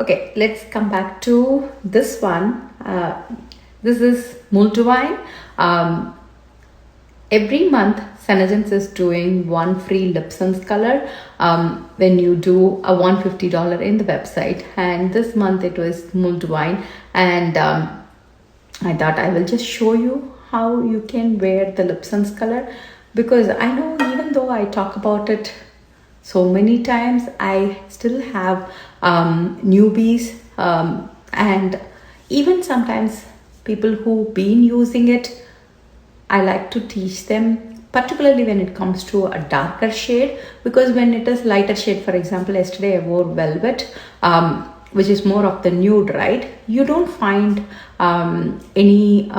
Okay, let's come back to this one. This is MULLED wine. Every month, SeneGence is doing one free LIPSENSE color when you do a $150 in the website. And this month it was MULLED wine. And I thought I will just show you how you can wear the LIPSENSE color, because I know even though I talk about it so many times, I still have newbies and even sometimes people who've been using it. I like to teach them, particularly when it comes to a darker shade, because when it is lighter shade, for example, yesterday I wore velvet, which is more of the nude, right? You don't find any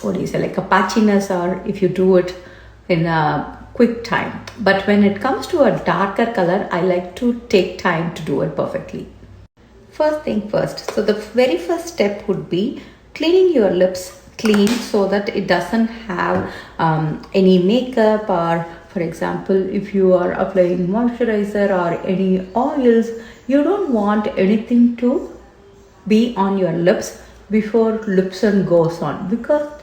what do you say, like a patchiness, or if you do it in a quick time. But when it comes to a darker color, I like to take time to do it perfectly. First thing first, so the very first step would be cleaning your lips clean so that it doesn't have any makeup, or for example, if you are applying moisturizer or any oils, you don't want anything to be on your lips before LIPSENSE goes on, because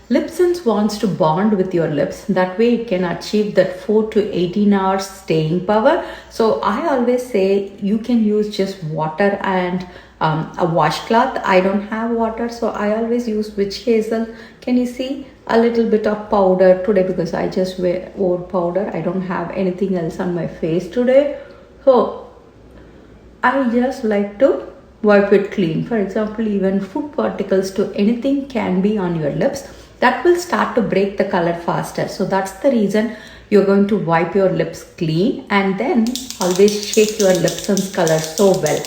LIPSENSE wants to bond with your lips. That way it can achieve that 4 to 18 hours staying power. So I always say you can use just water and a washcloth. I don't have water, so I always use witch hazel. Can you see a little bit of powder today, because I just wore powder. I don't have anything else on my face today. So I just like to wipe it clean. For example, even food particles to anything can be on your lips. That will start to break the color faster. So that's the reason you're going to wipe your lips clean, and then always shake your LIPSENSE color so well.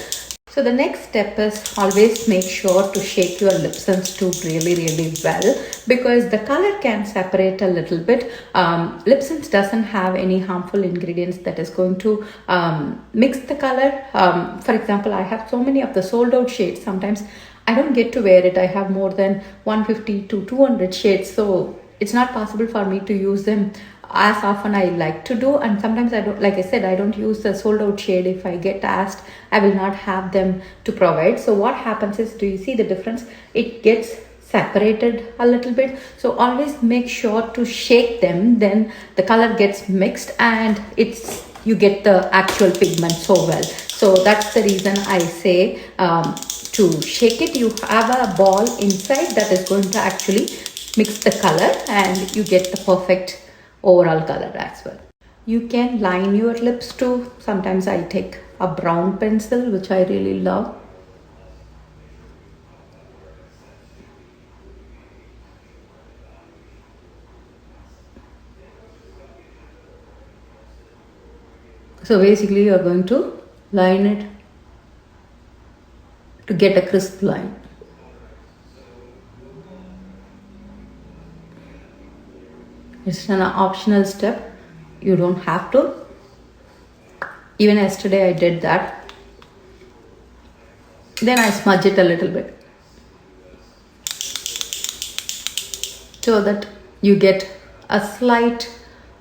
So the next step is always make sure to shake your LIPSENSE tube really well, because the color can separate a little bit. LIPSENSE doesn't have any harmful ingredients that is going to mix the color. For example, I have so many of the sold out shades. Sometimes I don't get to wear it. I have more than 150 to 200 shades. So it's not possible for me to use them as often I like to do, and sometimes I don't, like I said, I don't use the sold out shade. If I get asked, I will not have them to provide. So what happens is, do you see the difference? It gets separated a little bit. So always make sure to shake them, then the color gets mixed and you get the actual pigment so well. So that's the reason I say to shake it. You have a ball inside that is going to actually mix the color, and you get the perfect overall color as well. You can line your lips too. Sometimes I take a brown pencil, which I really love. So basically you are going to line it to get a crisp line. It's an optional step. You don't have to. Even yesterday I did that. Then I smudge it a little bit so that you get a slight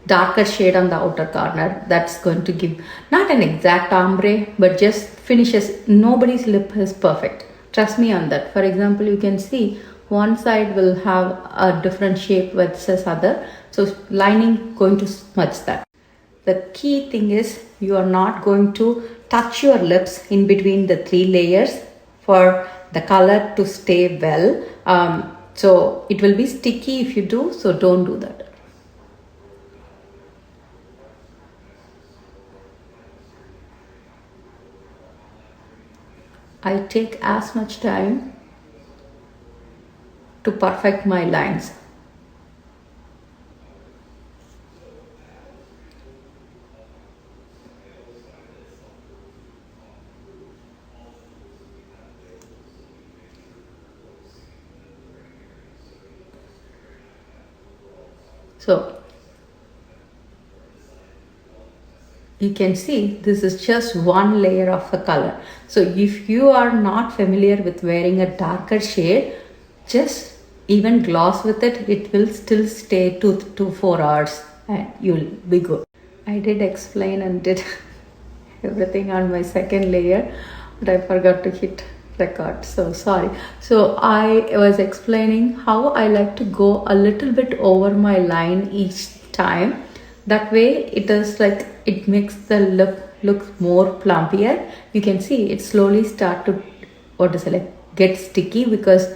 darker shade on the outer corner. That's going to give not an exact ombre, but just finishes. Nobody's lip is perfect. Trust me on that. For example, you can see one side will have a different shape versus other. So lining going to smudge that. The key thing is you are not going to touch your lips in between the 3 layers for the color to stay well. So it will be sticky if you do, so don't do that. I take as much time to perfect my lines. So you can see this is just one layer of a color. So if you are not familiar with wearing a darker shade, just even gloss with it, it will still stay 2 to 4 hours and you'll be good. I did explain and did everything on my second layer. but I forgot to hit record, so sorry. So I was explaining how I like to go a little bit over my line each time. That way it is like it makes the lip look more plumpier. You can see it slowly start to get sticky, because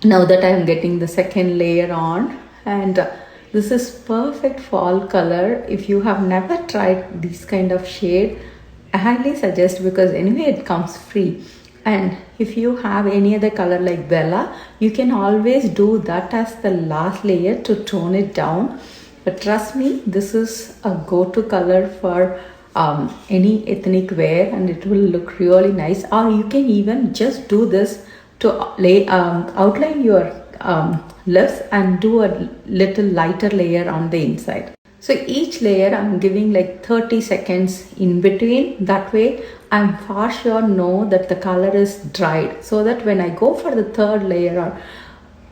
now that I am getting the second layer on. And this is perfect fall color. If you have never tried this kind of shade, I highly suggest, because anyway it comes free. And if you have any other color like Bella, you can always do that as the last layer to tone it down. But trust me, this is a go-to color for any ethnic wear, and it will look really nice. Or you can even just do this to outline your lips and do a little lighter layer on the inside. So each layer I'm giving like 30 seconds in between. That way I'm for sure know that the color is dried, so that when I go for the third layer or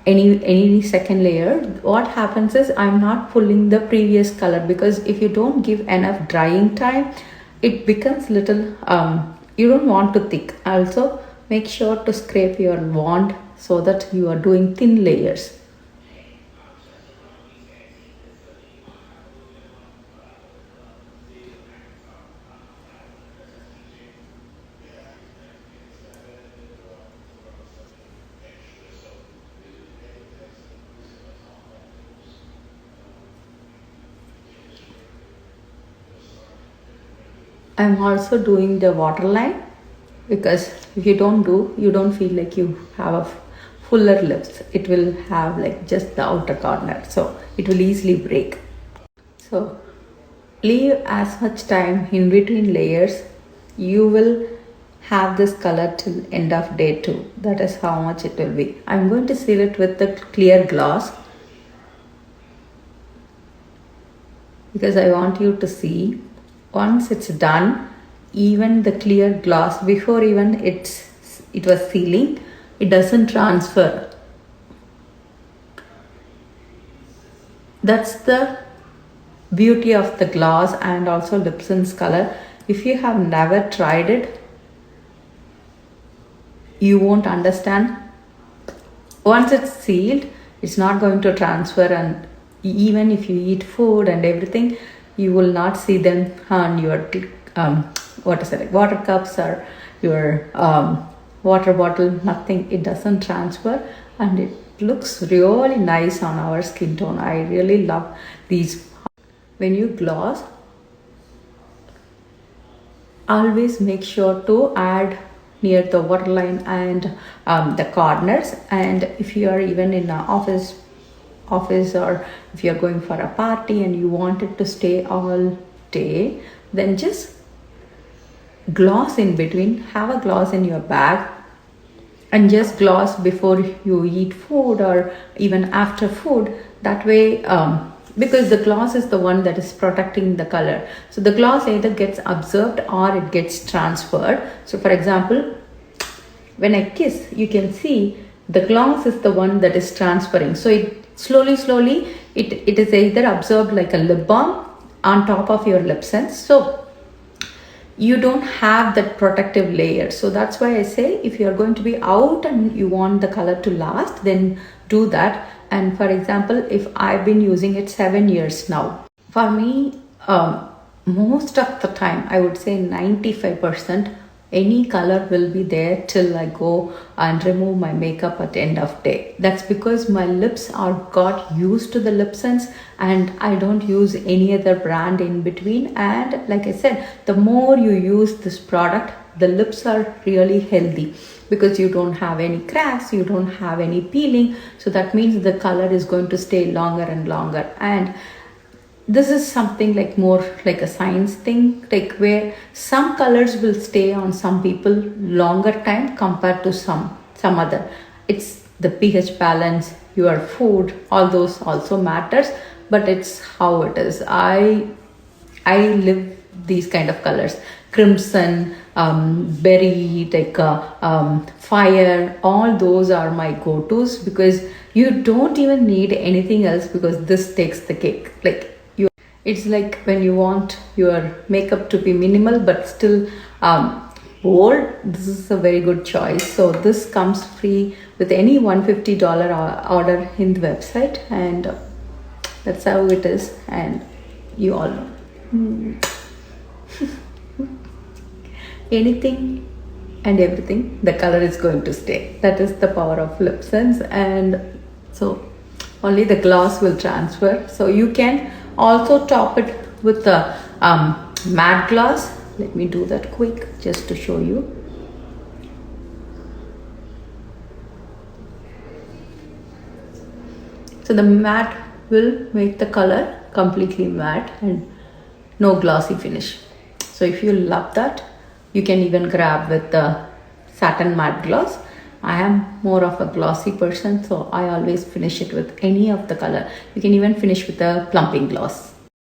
any second layer, what happens is I'm not pulling the previous color, because if you don't give enough drying time, it becomes little you don't want to thick. Also make sure to scrape your wand so that you are doing thin layers. I'm also doing the waterline, because if you don't do, you don't feel like you have a fuller lips. It will have like just the outer corner, so it will easily break. So leave as much time in between layers. You will have this color till end of day 2. That is how much it will be. I'm going to seal it with the clear gloss, because I want you to see once it's done, even the clear gloss, before even it was sealing, it doesn't transfer. That's the beauty of the gloss and also LIPSENSE color. If you have never tried it, you won't understand. Once it's sealed, it's not going to transfer, and even if you eat food and everything, you will not see them on your water cups or your water bottle. Nothing. It doesn't transfer, and it looks really nice on our skin tone. I really love these. When you gloss, always make sure to add near the waterline and the corners. And if you are even in an office, or if you're going for a party and you want it to stay all day, then just gloss in between. Have a gloss in your bag and just gloss before you eat food or even after food. That way, because the gloss is the one that is protecting the color, so the gloss either gets absorbed or it gets transferred. So for example, when I kiss, you can see the gloss is the one that is transferring. So it slowly it is either absorbed like a lip balm on top of your LIPSENSE, so you don't have that protective layer. So that's why I say, if you're going to be out and you want the color to last, then do that. And for example, if I've been using it 7 years now, for me, most of the time, I would say 95%, any color will be there till I go and remove my makeup at the end of day. That's because my lips are got used to the LIPSENSE, and I don't use any other brand in between. And like I said, the more you use this product, the lips are really healthy, because you don't have any cracks, you don't have any peeling. So that means the color is going to stay longer and longer. And this is something like more like a science thing, like where some colors will stay on some people longer time compared to some other. It's the pH balance, your food, all those also matters, but it's how it is. I live these kind of colors: crimson, berry, like fire. All those are my go-tos, because you don't even need anything else, because this takes the cake. Like, it's like when you want your makeup to be minimal but still bold, this is a very good choice. So this comes free with any $150 order in the website, and that's how it is, and you all know. Anything and everything, the color is going to stay. That is the power of LipSense. And so only the gloss will transfer. So you can also top it with the matte gloss. Let me do that quick just to show you. So the matte will make the color completely matte and no glossy finish. So if you love that, you can even grab with the satin matte gloss. I am more of a glossy person, so I always finish it with any of the color. You can even finish with a plumping gloss.